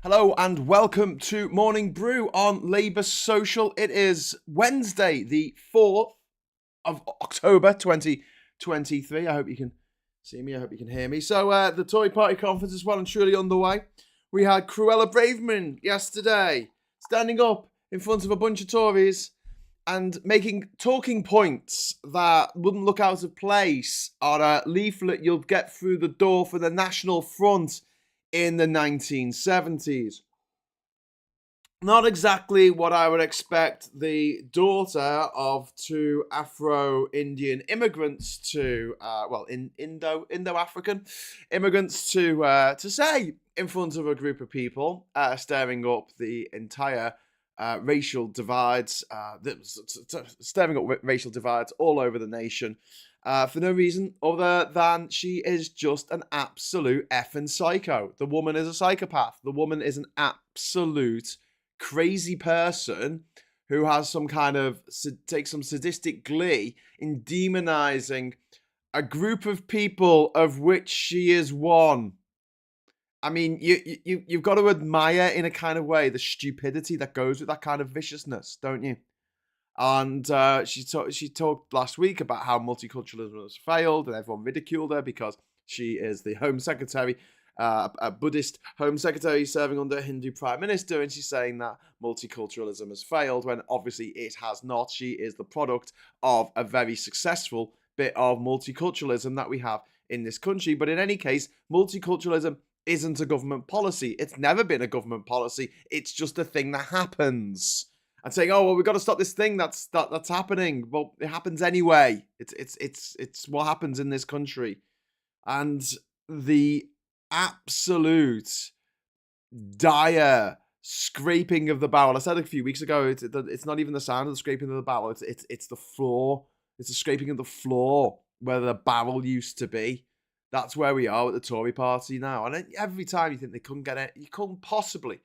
Hello and welcome to Morning Brew on Labour Social. It is Wednesday, the 4th of October 2023. I hope you can see me. I hope you can hear me. So the Tory party conference is well and truly underway. We had Cruella Braverman yesterday standing up in front of a bunch of Tories and making talking points that wouldn't look out of place on a leaflet you'll get through the door for the National Front in the 1970s. Not exactly what I would expect the daughter of two Afro-Indian immigrants to, Indo-African immigrants to say in front of a group of people, staring up the entire racial divides, staring up racial divides all over the nation. For no reason other than she is just an absolute effing psycho. The woman is a psychopath. The woman is an absolute crazy person who has some kind of takes some sadistic glee in demonizing a group of people of which she is one. I mean, you've got to admire in a kind of way the stupidity that goes with that kind of viciousness, don't you? And she talked last week about how multiculturalism has failed, and everyone ridiculed her because she is the Home Secretary, a Buddhist Home Secretary serving under a Hindu Prime Minister, and she's saying that multiculturalism has failed when obviously it has not. She is the product of a very successful bit of multiculturalism that we have in this country. But in any case, multiculturalism isn't a government policy. It's never been a government policy. It's just a thing that happens. And saying, "Oh well, we've got to stop this thing that's happening." Well, it happens anyway. It's what happens in this country, and the absolute dire scraping of the barrel. I said a few weeks ago, it's not even the sound of the scraping of the barrel. It's the floor. It's the scraping of the floor where the barrel used to be. That's where we are with the Tory party now. And every time you think they couldn't get it, you couldn't possibly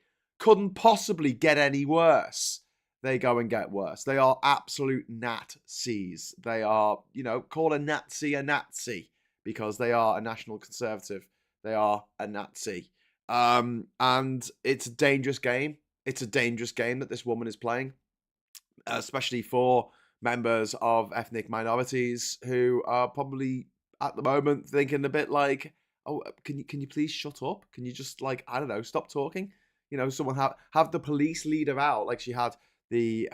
get any worse. They go and get worse. They are absolute Nazis. They are, call a Nazi because they are a National Conservative. They are a Nazi. And it's a dangerous game. It's a dangerous game that this woman is playing, especially for members of ethnic minorities who are probably at the moment thinking a bit like, "Oh, can you please shut up? Can you just stop talking? Someone have the police leader out like she had the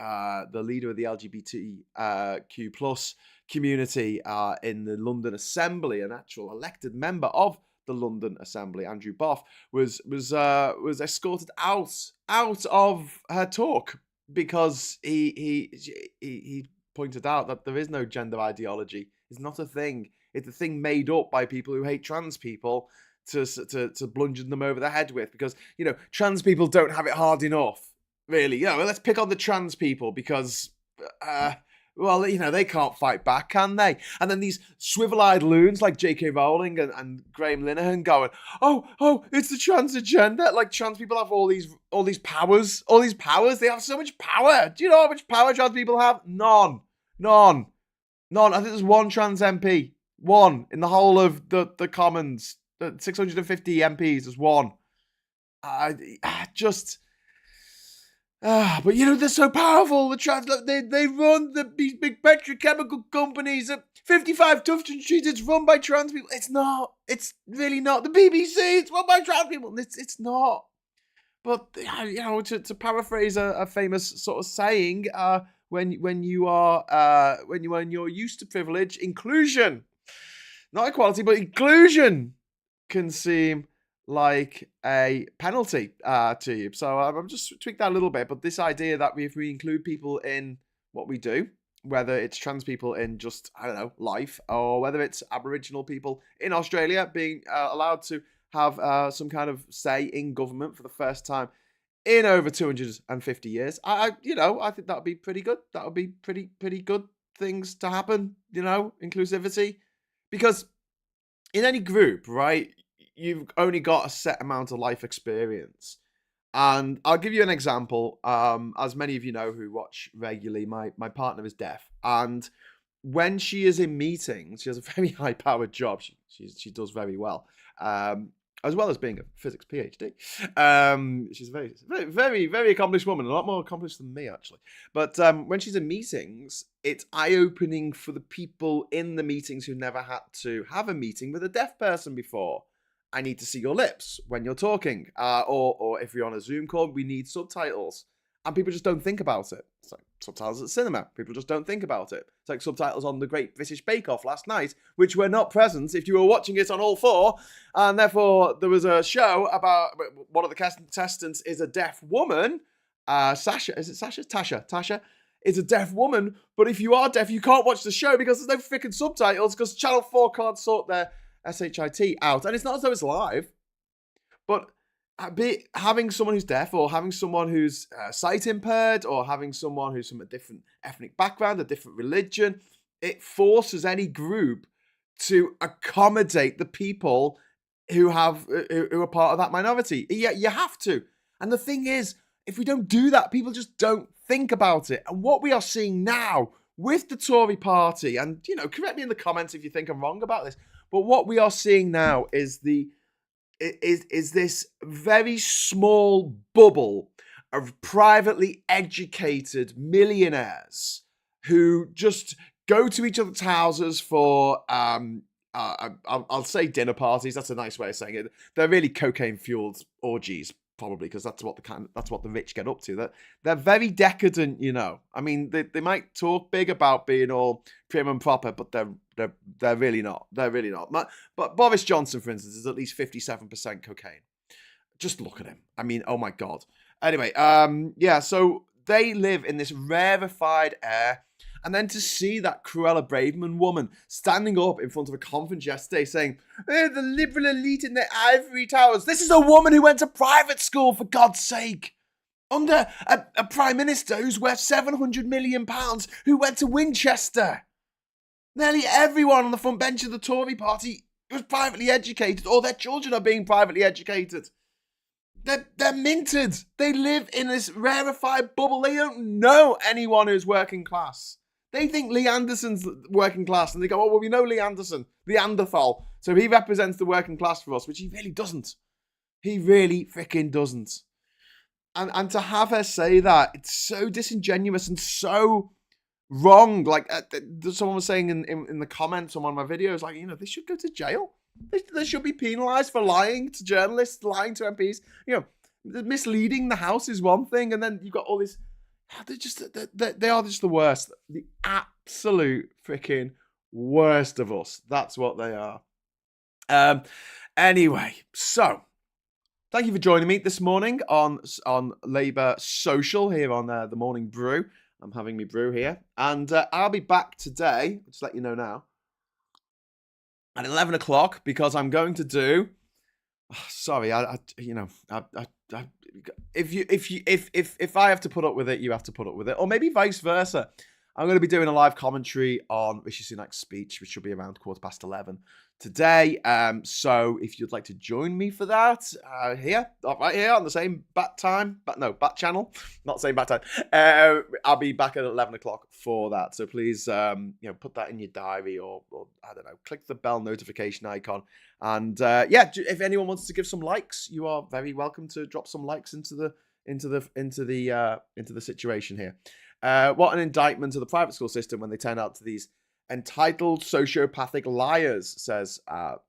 leader of the LGBTQ plus community in the London Assembly, an actual elected member of the London Assembly, Andrew Boff, was escorted out of her talk because he pointed out that there is no gender ideology. It's not a thing. It's a thing made up by people who hate trans people to bludgeon them over the head with, because trans people don't have it hard enough. Really, let's pick on the trans people because, they can't fight back, can they? And then these swivel-eyed loons like J.K. Rowling and Graham Linehan going, oh, it's the trans agenda. Like, trans people have all these powers. They have so much power. Do you know how much power trans people have? None. I think there's one trans MP. One in the whole of the Commons. 650 MPs, there's one. But they're so powerful. The trans, they run these big petrochemical companies at 55 Tufton Street. It's run by trans people. It's not. It's really not. The BBC, it's run by trans people. It's not. But to paraphrase a famous sort of saying, when you're used to privilege, inclusion, not equality, but inclusion can seem like a penalty to you. So I'm just tweak that a little bit. But this idea that if we include people in what we do, whether it's trans people in just, life, or whether it's Aboriginal people in Australia being allowed to have some kind of say in government for the first time in over 250 years, I think that would be pretty good. That would be pretty good things to happen, inclusivity. Because in any group, right, you've only got a set amount of life experience. And I'll give you an example. As many of you know who watch regularly, my partner is deaf. And when she is in meetings, she has a very high-powered job. She does very well. as well as being a physics PhD. She's a very, very, very, very accomplished woman, a lot more accomplished than me, actually. But when she's in meetings, it's eye-opening for the people in the meetings who never had to have a meeting with a deaf person before. I need to see your lips when you're talking. Or if you're on a Zoom call, we need subtitles. And people just don't think about it. It's like subtitles at cinema. People just don't think about it. It's like subtitles on The Great British Bake Off last night, which were not present if you were watching it on All 4. And therefore, there was a show about one of the contestants is a deaf woman. Sasha, is it Sasha? Tasha is a deaf woman. But if you are deaf, you can't watch the show because there's no freaking subtitles because Channel 4 can't sort their SHIT out. And it's not as though it's live. But having someone who's deaf, or having someone who's sight impaired, or having someone who's from a different ethnic background, a different religion, it forces any group to accommodate the people who are part of that minority. Yeah, you have to. And the thing is, if we don't do that, people just don't think about it. And what we are seeing now with the Tory party, and correct me in the comments if you think I'm wrong about this, but what we are seeing now is this very small bubble of privately educated millionaires who just go to each other's houses for I'll say dinner parties. That's a nice way of saying it. They're really cocaine-fueled orgies, probably, because that's what the rich get up to. They're very decadent, I mean, they might talk big about being all prim and proper, but they're really not. They're really not. But Boris Johnson, for instance, is at least 57% cocaine. Just look at him. I mean, oh my God. Anyway, so they live in this rarefied air. And then to see that Cruella Braverman woman standing up in front of a conference yesterday saying, the liberal elite in their ivory towers. This is a woman who went to private school, for God's sake. Under a prime minister who's worth £700 million, who went to Winchester. Nearly everyone on the front bench of the Tory party was privately educated, or their children are being privately educated. They're minted. They live in this rarefied bubble. They don't know anyone who's working class. They think Lee Anderson's working class, and they go, oh, well, we know Lee Anderson, the Neanderthal, so he represents the working class for us, which he really doesn't. He really freaking doesn't. And to have her say that, it's so disingenuous and so wrong. Like someone was saying in the comments on one of my videos, like, they should go to jail. They should be penalised for lying to journalists, lying to MPs. Misleading the House is one thing, and then you've got all this. They are just the worst. The absolute freaking worst of us. That's what they are. Anyway, so thank you for joining me this morning on Labour Social here on the Morning Brew. I'm having me brew here, and I'll be back today. Just let you know now at 11 o'clock because I'm going to do. Sorry, if I have to put up with it, you have to put up with it, or maybe vice versa. I'm going to be doing a live commentary on Rishi Sunak's speech, which should be around 11:15 today. So if you'd like to join me for that, right here on the same bat channel, not the same bat time. I'll be back at 11 o'clock for that. So please, put that in your diary, or I don't know, click the bell notification icon. And if anyone wants to give some likes, you are very welcome to drop some likes into the situation here. What an indictment of the private school system when they turn out to these entitled sociopathic liars, says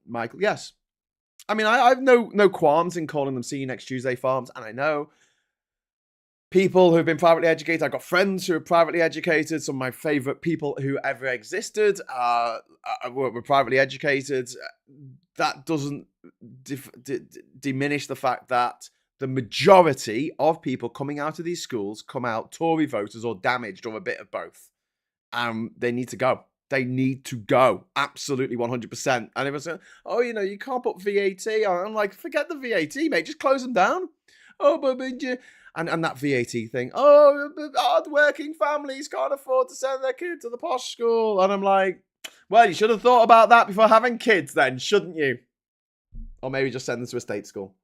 Michael. Yes. I mean, I have no qualms in calling them See You Next Tuesday farms, and I know people who've been privately educated. I've got friends who are privately educated. Some of my favourite people who ever existed were privately educated. That doesn't diminish the fact that the majority of people coming out of these schools come out Tory voters or damaged or a bit of both. They need to go. They need to go. Absolutely 100%. And everyone's saying, oh, you can't put VAT on. I'm like, forget the VAT, mate. Just close them down. Oh, but and that VAT thing. Oh, hard-working families can't afford to send their kids to the posh school. And I'm like, well, you should have thought about that before having kids then, shouldn't you? Or maybe just send them to a state school.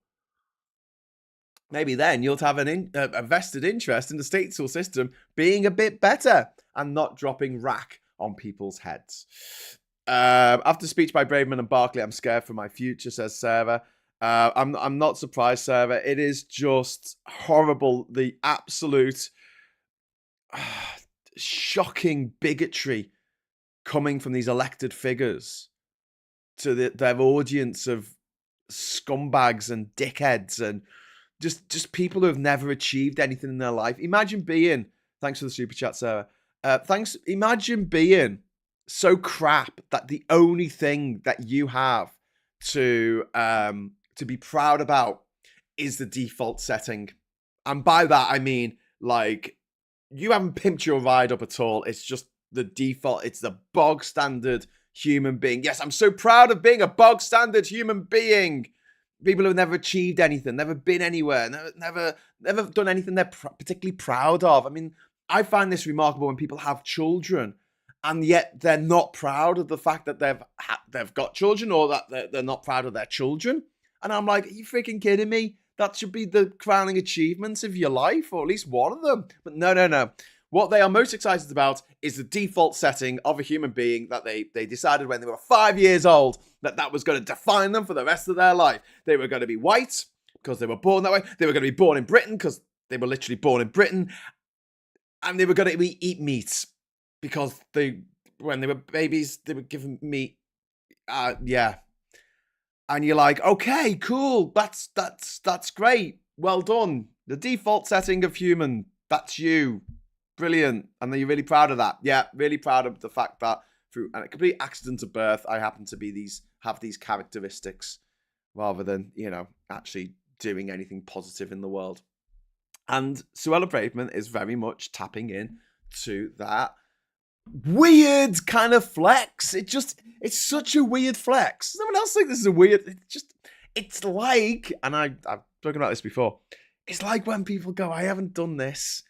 Maybe then you'll have a vested interest in the state school system being a bit better and not dropping rack on people's heads. After speech by Braverman and Barclay, I'm scared for my future, says Sarah. I'm not surprised, Sarah. It is just horrible. The absolute shocking bigotry coming from these elected figures to their audience of scumbags and dickheads and just people who have never achieved anything in their life. Imagine being, thanks for the super chat, Sarah. Imagine being so crap that the only thing that you have to be proud about is the default setting. And by that, I mean, like, you haven't pimped your ride up at all. It's just the default. It's the bog standard human being. Yes, I'm so proud of being a bog standard human being. People who have never achieved anything, never been anywhere, never done anything they're particularly proud of. I mean, I find this remarkable when people have children, and yet they're not proud of the fact that they've got children, or that they're not proud of their children. And I'm like, are you freaking kidding me? That should be the crowning achievements of your life, or at least one of them. But no. What they are most excited about is the default setting of a human being that they decided when they were 5 years old that was going to define them for the rest of their life. They were going to be white because they were born that way. They were going to be born in Britain because they were literally born in Britain. And they were going to eat meat because when they were babies, they were given meat. Yeah. And you're like, okay, cool. That's great. Well done. The default setting of human. That's you. Brilliant. And are you really proud of that? Yeah, really proud of the fact that through a complete accident of birth, I happen to have these characteristics rather than, actually doing anything positive in the world. And Suella Braverman is very much tapping in to that weird kind of flex. It's such a weird flex. Someone else think this is a weird, it's like, and I've spoken about this before, it's like when people go, I haven't done this.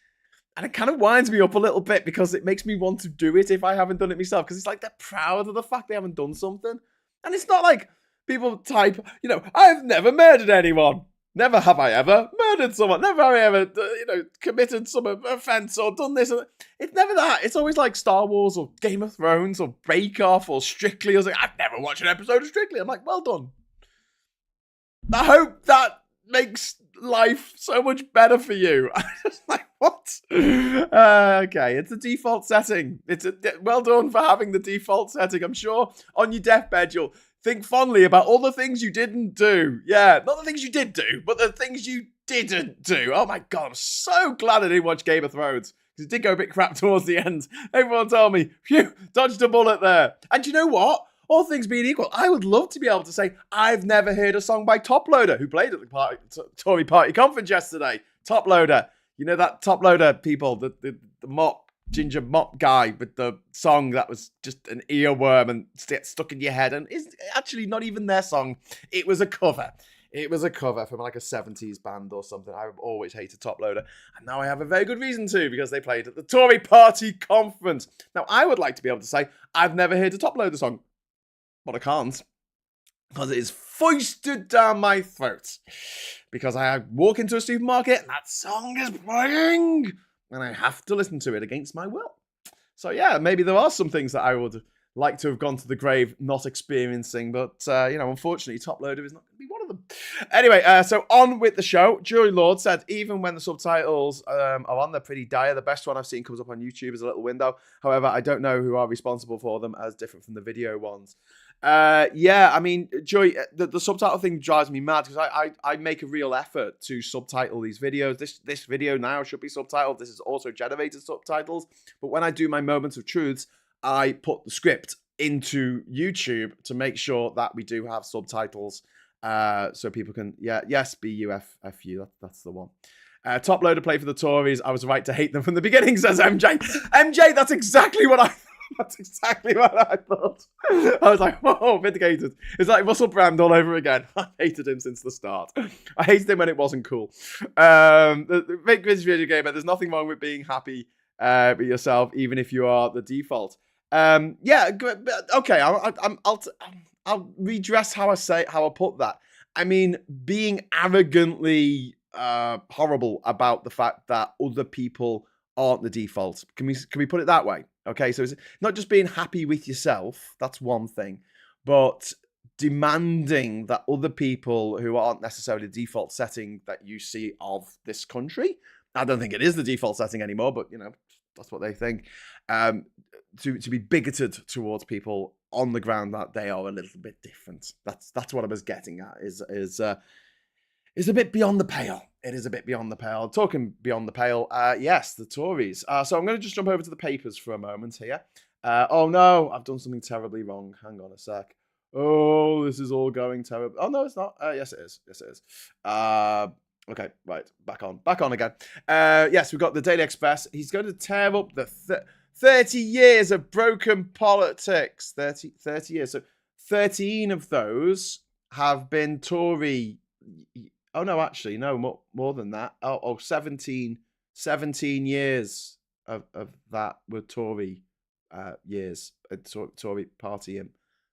And it kind of winds me up a little bit because it makes me want to do it if I haven't done it myself. Because it's like they're proud of the fact they haven't done something. And it's not like people type, I've never murdered anyone. Never have I ever murdered someone. Never have I ever, committed some offense or done this. It's never that. It's always like Star Wars or Game of Thrones or Bake Off or Strictly. I was like, I've never watched an episode of Strictly. I'm like, well done. I hope that makes life so much better for you. I'm just like, what? Okay, it's a default setting. Well done for having the default setting. I'm sure on your deathbed you'll think fondly about all the things you didn't do. Yeah, not the things you did do, but the things you didn't do. Oh my God, I'm so glad I didn't watch Game of Thrones. Because it did go a bit crap towards the end. Everyone told me, phew, dodged a bullet there. And you know what? All things being equal, I would love to be able to say, I've never heard a song by Toploader, who played at the Tory party conference yesterday. Toploader. You know that Toploader people, the ginger mop guy with the song that was just an earworm and stuck in your head, and is actually not even their song. It was a cover. It was a cover from like a 70s band or something. I've always hated Toploader, and now I have a very good reason to, because they played at the Tory party conference. Now, I would like to be able to say, I've never heard a Toploader song, but I can't, because it is foisted down my throat. Because I walk into a supermarket and that song is playing, and I have to listen to it against my will. So yeah, maybe there are some things that I would like to have gone to the grave not experiencing, but unfortunately, Toploader is not going to be one of them. Anyway, so on with the show. Jury Lord said, even when the subtitles are on, they're pretty dire. The best one I've seen comes up on YouTube as a little window. However, I don't know who are responsible for them, as different from the video ones. Yeah, I mean, Joy, the subtitle thing drives me mad, because I make a real effort to subtitle these videos. This video now should be subtitled. This is also generated subtitles. But when I do my moments of truths, I put the script into YouTube to make sure that we do have subtitles, so people can, yes, BUFFU, that's the one. Toploader play for the Tories. I was right to hate them from the beginning, says MJ. MJ, that's exactly what I thought. I was like, whoa, vindicated. It's like Russell Brand all over again. I hated him since the start. I hated him when it wasn't cool. The Big Quiz Video Gamer, there's nothing wrong with being happy with yourself, even if you are the default. Okay, I'll redress how I put that. I mean, being arrogantly horrible about the fact that other people aren't the default. Can we put it that way? Okay, so it's not just being happy with yourself, that's one thing, but demanding that other people who aren't necessarily the default setting that you see of this country, I don't think it is the default setting anymore, but that's what they think, to be bigoted towards people on the ground that they are a little bit different. That's what I was getting at. Is a bit beyond the pale. It is a bit beyond the pale. Talking beyond the pale, yes, the Tories. So I'm going to just jump over to the papers for a moment here. Oh no, I've done something terribly wrong. Hang on a sec. Oh, this is all going terrible. Oh no, it's not. Yes, it is. Yes, it is. Okay, right, back on again. Yes, we've got the Daily Express. He's going to tear up the 30 years of broken politics. 30 years. So 13 of those have been Tory. Oh no, actually, no, more than that. 17 years of that were Tory years, Tory party.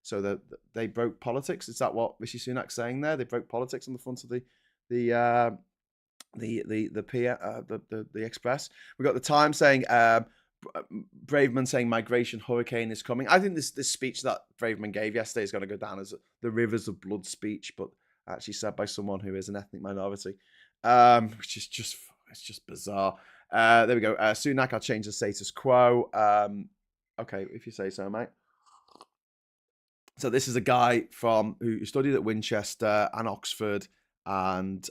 So they broke politics. Is that what Rishi Sunak's saying there? They broke politics on the front of the Express. We got the Times saying Braverman saying migration hurricane is coming. I think this speech that Braverman gave yesterday is going to go down as the rivers of blood speech, but actually said by someone who is an ethnic minority, which is just bizarre. There we go. Sunak, I'll change the status quo. Okay, if you say so, mate. So this is a guy who studied at Winchester and Oxford, and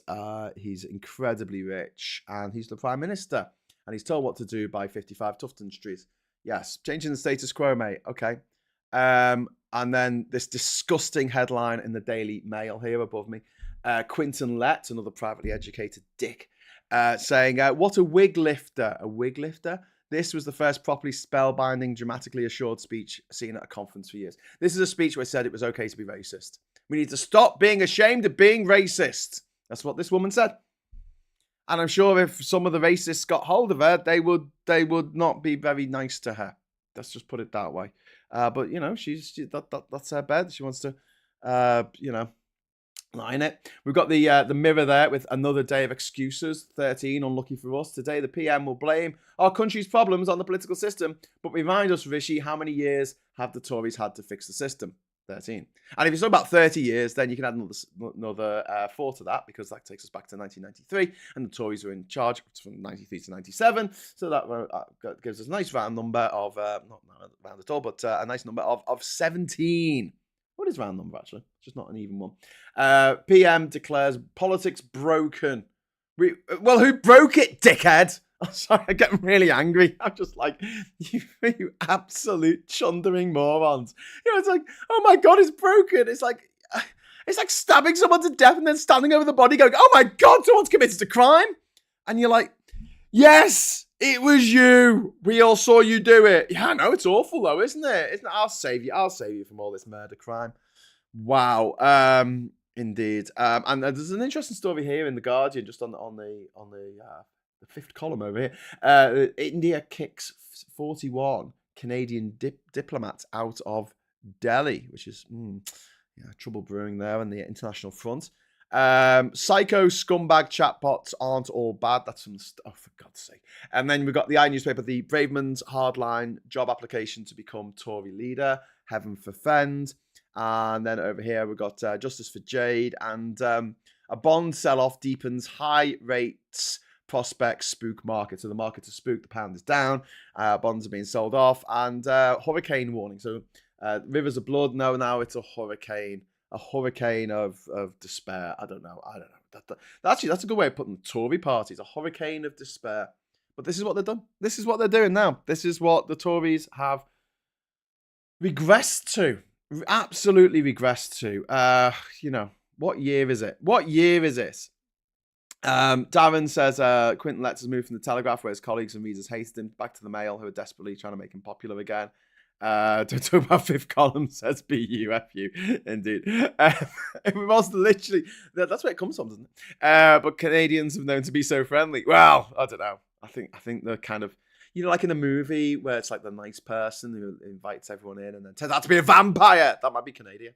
he's incredibly rich, and he's the Prime Minister, and he's told what to do by 55 Tufton Street. Yes, changing the status quo, mate. Okay. And then this disgusting headline in the Daily Mail here above me. Quinton Lett, another privately educated dick, saying, what a wig lifter. A wig lifter? This was the first properly spellbinding, dramatically assured speech seen at a conference for years. This is a speech where it said it was okay to be racist. We need to stop being ashamed of being racist. That's what this woman said. And I'm sure if some of the racists got hold of her, they would not be very nice to her. Let's just put it that way. But that's her bed. She wants to, lie in it. We've got the Mirror there with another day of excuses. 13, unlucky for us. Today, the PM will blame our country's problems on the political system, but remind us, Rishi, how many years have the Tories had to fix the system? 13. And if you're talking about 30 years, then you can add another 4 to that, because that takes us back to 1993, and the Tories were in charge from 93 to 97. So that gives us a nice round number of, not round at all, but a nice number of 17. What is round number, actually? It's just not an even one. PM declares politics broken. Well, who broke it, dickhead? I'm sorry, I get really angry. I'm just like, you absolute chundering morons. It's like, oh my God, it's broken. It's like stabbing someone to death and then standing over the body going, oh my God, someone's committed a crime. And you're like, yes, it was you. We all saw you do it. Yeah, I know, it's awful though, isn't it? I'll save you from all this murder crime. Wow. Indeed. And there's an interesting story here in The Guardian, just on the fifth column over here. India kicks 41 Canadian diplomats out of Delhi, which is trouble brewing there on the international front. Psycho scumbag chatbots aren't all bad. That's some stuff, for God's sake. And then we've got the newspaper, the Braverman's hardline job application to become Tory leader. Heaven forfend. And then over here we've got Justice for Jade, and a bond sell-off deepens high rates prospects spook market. So the market is spooked, the pound is down, bonds are being sold off, and hurricane warning. So rivers of blood, now it's a hurricane of despair. I don't know. Actually, that's a good way of putting the Tory party. It's a hurricane of despair. But this is what they've done. This is what they're doing now. This is what the Tories have regressed to. Absolutely regressed to. What year is it? Darren says Quinton Lett has moved from the Telegraph, where his colleagues and readers hated him, back to the Mail, who are desperately trying to make him popular again. Don't talk about fifth column, says BUFU. Indeed. It was literally, that's where it comes from, doesn't it? But Canadians have known to be so friendly. Well, I don't know. I think they're kind of, like in a movie where it's like the nice person who invites everyone in and then turns out to be a vampire. That might be Canadian.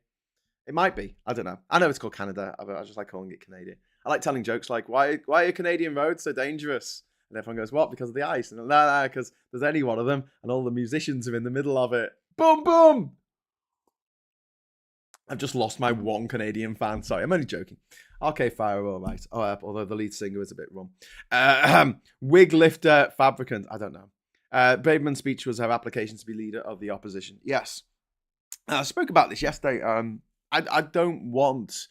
It might be. I don't know. I know it's called Canada. I just like calling it Canadian. I like telling jokes like, why are Canadian roads so dangerous? And everyone goes, what? Because of the ice? And no, because there's any one of them and all the musicians are in the middle of it. Boom, boom! I've just lost my one Canadian fan. Sorry, I'm only joking. Arcade Fire, all right. Although the lead singer is a bit wrong. Wig lifter, fabricant. I don't know. Braverman's speech was her application to be leader of the opposition. Yes. I spoke about this yesterday. I don't want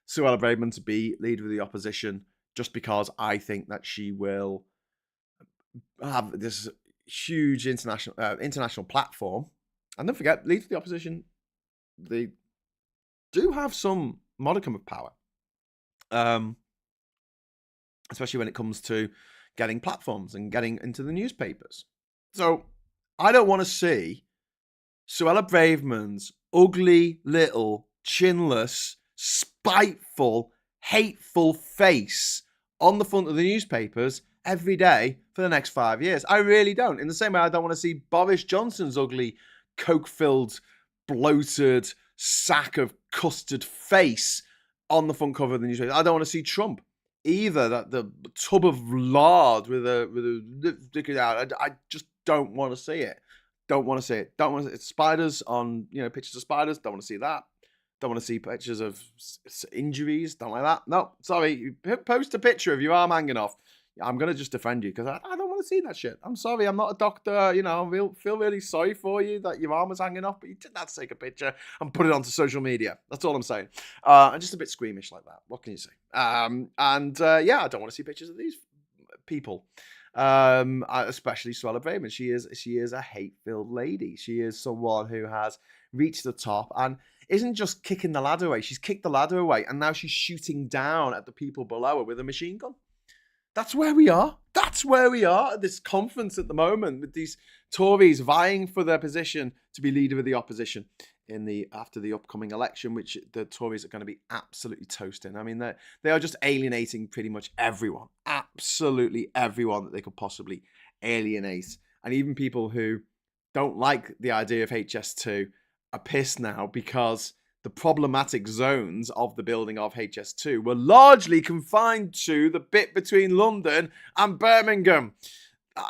Suella Braverman to be leader of the opposition just because I think that she will have this huge international platform. And don't forget, leader of the opposition, they do have some modicum of power, especially when it comes to getting platforms and getting into the newspapers. So I don't want to see Suella Braverman's ugly little, chinless, spiteful, hateful face on the front of the newspapers every day for the next 5 years. I really don't. In the same way, I don't want to see Boris Johnson's ugly, coke-filled, bloated sack of custard face on the front cover of the newspaper. I don't want to see Trump either. That the tub of lard with a sticking out. I just don't want to see it. Don't want to see it. Don't want to see it. Spiders on, pictures of spiders. Don't want to see that. Don't want to see pictures of injuries. Don't like that. No, sorry. You post a picture of your arm hanging off. I'm going to just defend you because I don't want to see that shit. I'm sorry. I'm not a doctor. I feel really sorry for you that your arm was hanging off, but you didn't have to take a picture and put it onto social media. That's all I'm saying. I'm just a bit squeamish like that. What can you say? I don't want to see pictures of these people. Especially Suella Braverman. She is a hate-filled lady. She is someone who has reached the top and isn't just kicking the ladder away. She's kicked the ladder away and now she's shooting down at the people below her with a machine gun. That's where we are. That's where we are at this conference at the moment, with these Tories vying for their position to be leader of the opposition after the upcoming election, which the Tories are going to be absolutely toasting. I mean, they are just alienating pretty much everyone, absolutely everyone that they could possibly alienate, and even people who don't like the idea of HS2 are pissed now because the problematic zones of the building of HS2 were largely confined to the bit between London and Birmingham.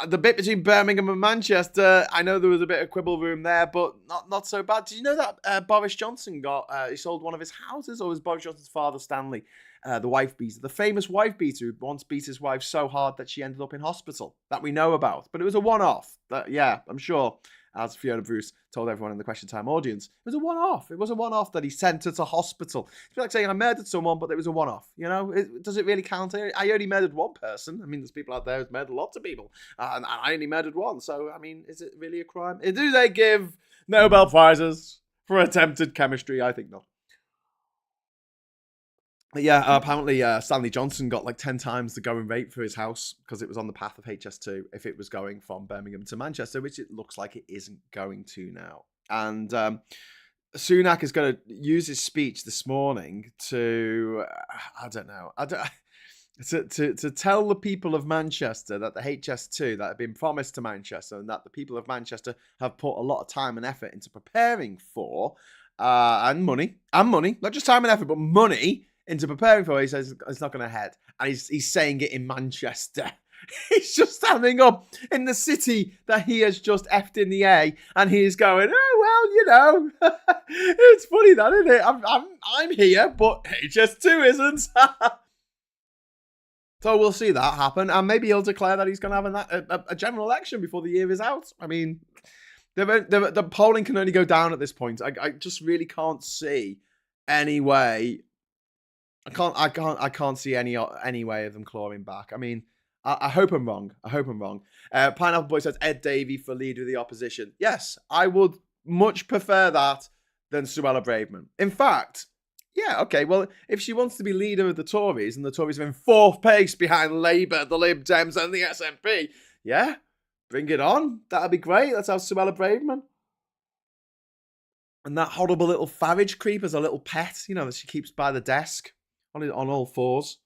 The bit between Birmingham and Manchester, I know there was a bit of quibble room there, but not so bad. Did you know that Boris Johnson he sold one of his houses, or was Boris Johnson's father, Stanley, the wife beater, the famous wife beater who once beat his wife so hard that she ended up in hospital, that we know about. But it was a one-off. I'm sure, as Fiona Bruce told everyone in the Question Time audience, it was a one-off. It was a one-off that he sent her to hospital. It's like saying I murdered someone, but it was a one-off. Does it really count? I only murdered one person. I mean, there's people out there who's murdered lots of people, and I only murdered one. So, I mean, is it really a crime? Do they give Nobel Prizes for attempted chemistry? I think not. But yeah, apparently Stanley Johnson got like 10 times the going rate for his house because it was on the path of HS2 if it was going from Birmingham to Manchester, which it looks like it isn't going to now. And Sunak is going to use his speech this morning to, to tell the people of Manchester that the HS2 that had been promised to Manchester and that the people of Manchester have put a lot of time and effort into preparing for, and money, not just time and effort, but money into preparing for it. He says it's not going to head. And he's saying it in Manchester. He's just standing up in the city that he has just effed in the A, and he's going, oh, well, it's funny that, isn't it? I'm here, but HS2 isn't. So we'll see that happen, and maybe he'll declare that he's going to have a general election before the year is out. I mean, the polling can only go down at this point. I just really can't see any way. I can't see any way of them clawing back. I mean, I hope I'm wrong. Pineapple Boy says Ed Davey for leader of the opposition. Yes, I would much prefer that than Suella Braverman. In fact, yeah, okay, well, if she wants to be leader of the Tories and the Tories are in fourth place behind Labour, the Lib Dems and the SNP, yeah, bring it on. That'd be great. Let's have Suella Braverman. And that horrible little Farage creep as a little pet, that she keeps by the desk on all fours.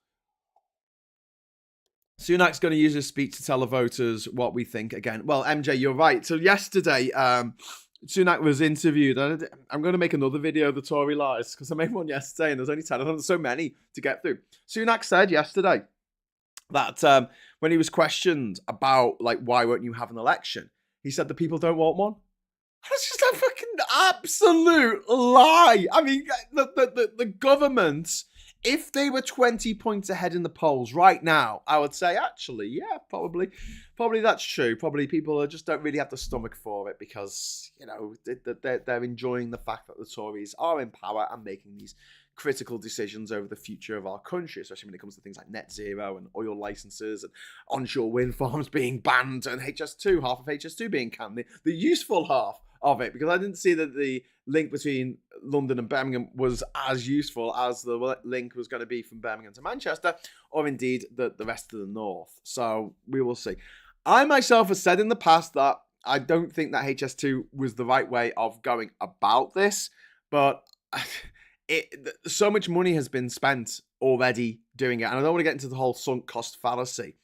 Sunak's going to use his speech to tell the voters what we think again. Well, MJ, you're right. So yesterday, Sunak was interviewed. I'm going to make another video of the Tory lies because I made one yesterday and there's only 10 of them. There's so many to get through. Sunak said yesterday that when he was questioned about, like, why won't you have an election? He said the people don't want one. That's just like fucking absolute lie. I mean, the government, if they were 20 points ahead in the polls right now, I would say, actually, yeah, probably that's true. Probably people just don't really have the stomach for it because, they're enjoying the fact that the Tories are in power and making these critical decisions over the future of our country, especially when it comes to things like net zero and oil licenses and onshore wind farms being banned and half of HS2 being canned, the useful half of it, because I didn't see that the link between London and Birmingham was as useful as the link was going to be from Birmingham to Manchester, or indeed the rest of the north. So we will see. I myself have said in the past that I don't think that HS2 was the right way of going about this, but so much money has been spent already doing it, and I don't want to get into the whole sunk cost fallacy,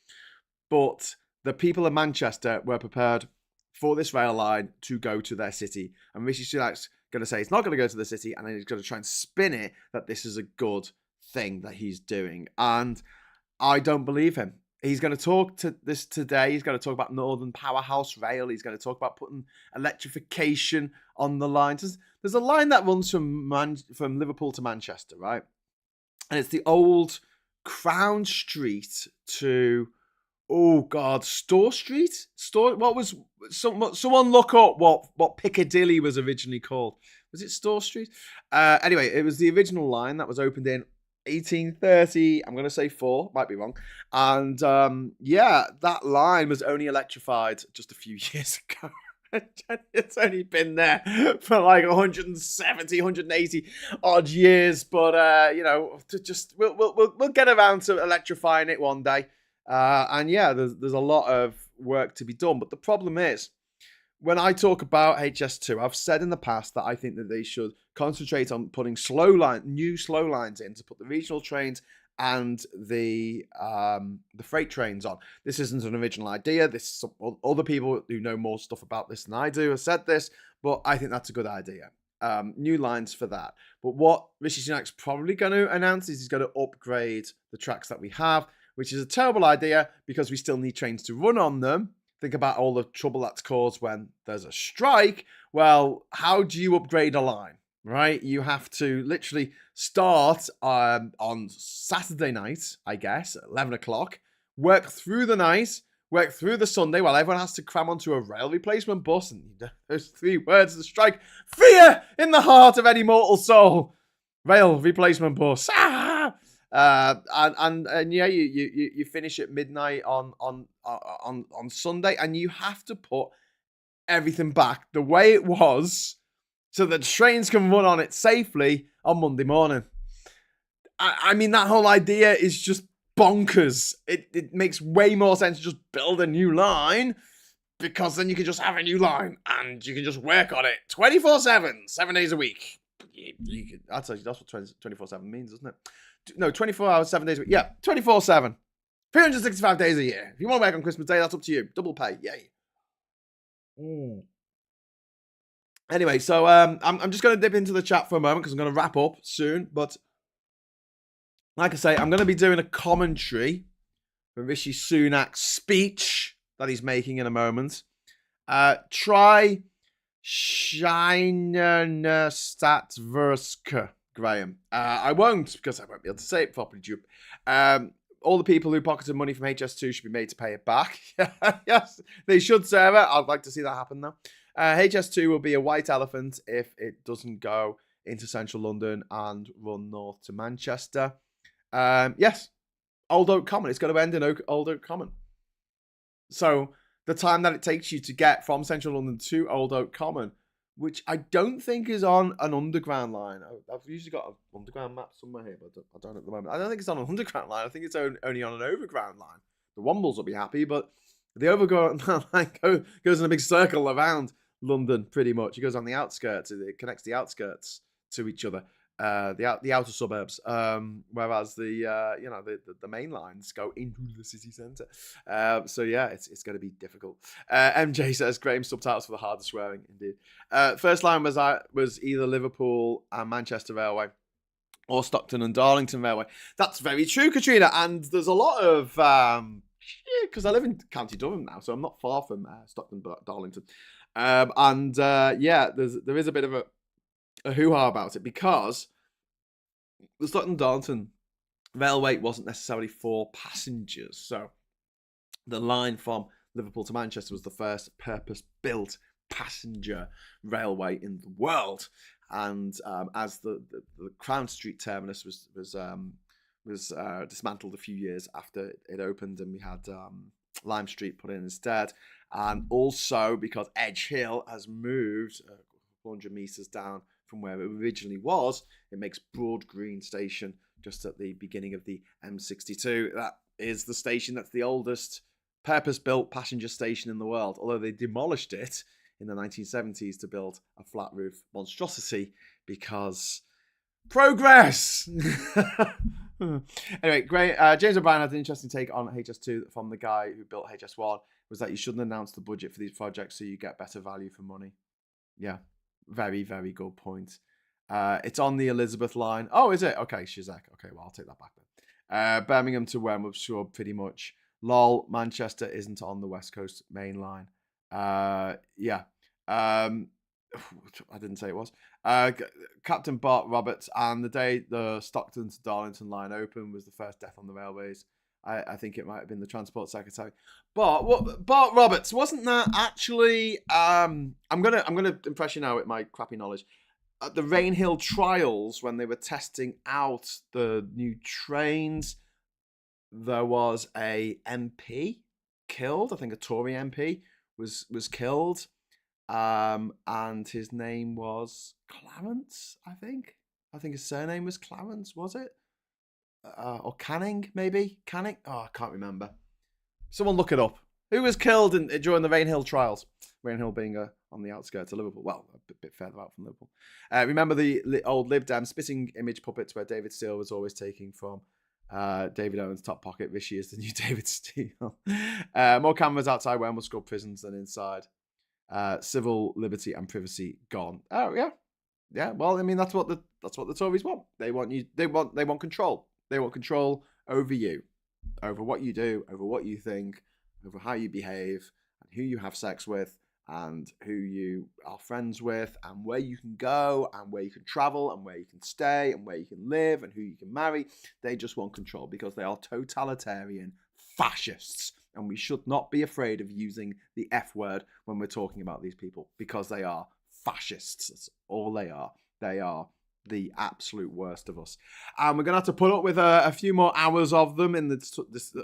but the people of Manchester were prepared for this rail line to go to their city, and Rishi Sunak's going to say it's not going to go to the city, and then he's going to try and spin it that this is a good thing that he's doing, and I don't believe him. He's going to talk to this today. He's going to talk about Northern Powerhouse Rail. He's going to talk about putting electrification on the lines. There's a line that runs from Liverpool to Manchester, right? And it's the old Crown Street to, Store Street? Someone look up what Piccadilly was originally called. Was it Store Street? Anyway, it was the original line that was opened in 1830, I'm going to say 4, might be wrong. And that line was only electrified just a few years ago. It's only been there for like 170, 180 odd years. But, we'll get around to electrifying it one day. There's a lot of work to be done. But the problem is, when I talk about HS2, I've said in the past that I think that they should concentrate on putting new slow lines in to put the regional trains and the freight trains on. This isn't an original idea. Other people who know more stuff about this than I do have said this, but I think that's a good idea. New lines for that. But what Rishi Sunak's probably going to announce is he's going to upgrade the tracks that we have, which is a terrible idea because we still need trains to run on them. Think about all the trouble that's caused when there's a strike. Well, how do you upgrade a line, right? You have to literally start on Saturday night, I guess, at 11 o'clock, work through the night, work through the Sunday while everyone has to cram onto a rail replacement bus. And those 3 words of the strike, fear in the heart of any mortal soul. Rail replacement bus. You finish at midnight on Sunday, and you have to put everything back the way it was so that trains can run on it safely on Monday morning. I mean, that whole idea is just bonkers. It makes way more sense to just build a new line, because then you can just have a new line and you can just work on it 24/7, 7 days a week. I'll tell you, that's what 24/7 means, doesn't it? No, 24 hours, 7 days a week. Yeah, 24/7. 365 days a year. If you want to work on Christmas Day, that's up to you. Double pay. Yay. Anyway, so I'm just going to dip into the chat for a moment because I'm going to wrap up soon. But like I say, I'm going to be doing a commentary for Rishi Sunak's speech that he's making in a moment. Try Scheinerstatverske, Graham. I won't, because I won't be able to say it properly, Jupe. All the people who pocketed money from HS2 should be made to pay it back. Yes, they should, Sarah. I'd like to see that happen, though. HS2 will be a white elephant if it doesn't go into central London and run north to Manchester. Yes, Old Oak Common. It's going to end in Old Oak Common. So the time that it takes you to get from central London to Old Oak Common, which I don't think is on an underground line. I've usually got an underground map somewhere here, but I don't at the moment. I don't think it's on an underground line. I think it's only on an overground line. The Wombles will be happy, but the overground line goes in a big circle around London, pretty much. It goes on the outskirts. It connects the outskirts to each other, the outer suburbs. Whereas the main lines go into the city centre. So yeah, it's going to be difficult. MJ says Graham subtitles for the hardest swearing, indeed. First line was either Liverpool and Manchester Railway or Stockton and Darlington Railway. That's very true, Katrina. And there's a lot of because I live in County Durham now, so I'm not far from Stockton, Darlington. Yeah, there is a bit of a hoo-ha about it because the Stockton-Darlington railway wasn't necessarily for passengers. So the line from Liverpool to Manchester was the first purpose-built passenger railway in the world. And as the Crown Street terminus was dismantled a few years after it opened, and we had Lime Street put in instead, and also because Edge Hill has moved 400 meters down from where it originally was, it makes Broad Green Station just at the beginning of the M62. That is the station that's the oldest purpose-built passenger station in the world, although they demolished it in the 1970s to build a flat roof monstrosity because progress. Anyway, great. James O'Brien had an interesting take on HS2 from the guy who built HS1, was that you shouldn't announce the budget for these projects so you get better value for money. Yeah, very, very good point. It's on the Elizabeth line. Oh, is it? Okay, Shizak. Okay, well, I'll take that back then. Birmingham to Wembley, sure, pretty much. Lol, Manchester isn't on the West Coast main line. Yeah. I didn't say it was. Captain Bart Roberts, and the day the Stockton to Darlington line opened was the first death on the railways. I think it might have been the Transport Secretary. But what Bart Roberts, wasn't that actually I'm gonna impress you now with my crappy knowledge. At the Rainhill trials, when they were testing out the new trains, there was a MP killed. I think a Tory MP was killed. And his name was Clarence, I think. I think his surname was Clarence, was it? Or Canning, maybe? Canning? Oh, I can't remember. Someone look it up. Who was killed during the Rainhill trials? Rainhill being on the outskirts of Liverpool. Well, a bit further out from Liverpool. Remember the old Lib Dem spitting image puppets where David Steele was always taking from David Owen's top pocket. Rishi is the new David Steele. More cameras outside Wembley School prisons than inside. Civil liberty and privacy gone. Oh yeah. Well, I mean that's what the Tories want. They want control. They want control over you, over what you do, over what you think, over how you behave, and who you have sex with, and who you are friends with, and where you can go, and where you can travel, and where you can stay, and where you can live, and who you can marry. They just want control because they are totalitarian fascists. And we should not be afraid of using the F word when we're talking about these people because they are fascists. That's all they are. They are the absolute worst of us. And we're going to have to put up with a few more hours of them in this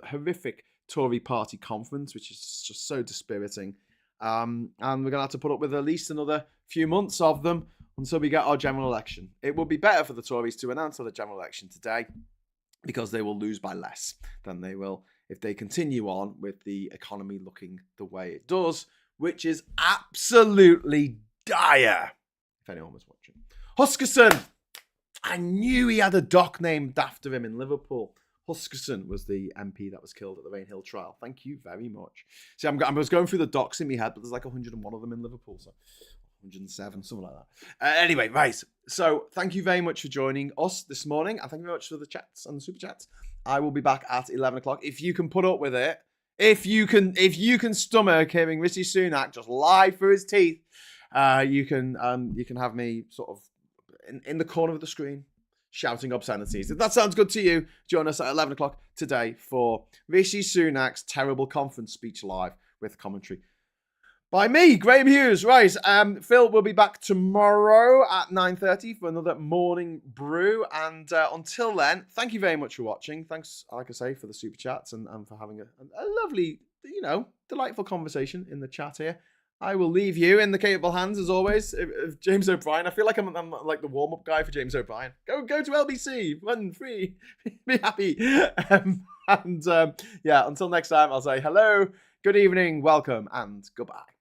horrific Tory party conference, which is just so dispiriting. And we're going to have to put up with at least another few months of them until we get our general election. It would be better for the Tories to announce the general election today because they will lose by less than they will if they continue on with the economy looking the way it does, which is absolutely dire, if anyone was watching. Huskerson! I knew he had a dock named after him in Liverpool. Huskerson was the MP that was killed at the Rainhill trial. Thank you very much. See, I was going through the docks in my head, but there's like 101 of them in Liverpool, so 107, something like that. Anyway, right. So thank you very much for joining us this morning, and thank you very much for the chats and the super chats. I will be back at 11 o'clock. If you can put up with it, if you can stomach hearing Rishi Sunak just lie through his teeth, you can have me sort of in the corner of the screen shouting obscenities. If that sounds good to you, join us at 11 o'clock today for Rishi Sunak's terrible conference speech live with commentary by me, Graham Hughes. Right, Phil will be back tomorrow at 9:30 for another morning brew. And until then, thank you very much for watching. Thanks, like I say, for the super chats and for having a lovely, delightful conversation in the chat here. I will leave you in the capable hands, as always, of James O'Brien. I feel like I'm like the warm-up guy for James O'Brien. Go to LBC, run free, be happy. Until next time, I'll say hello, good evening, welcome, and goodbye.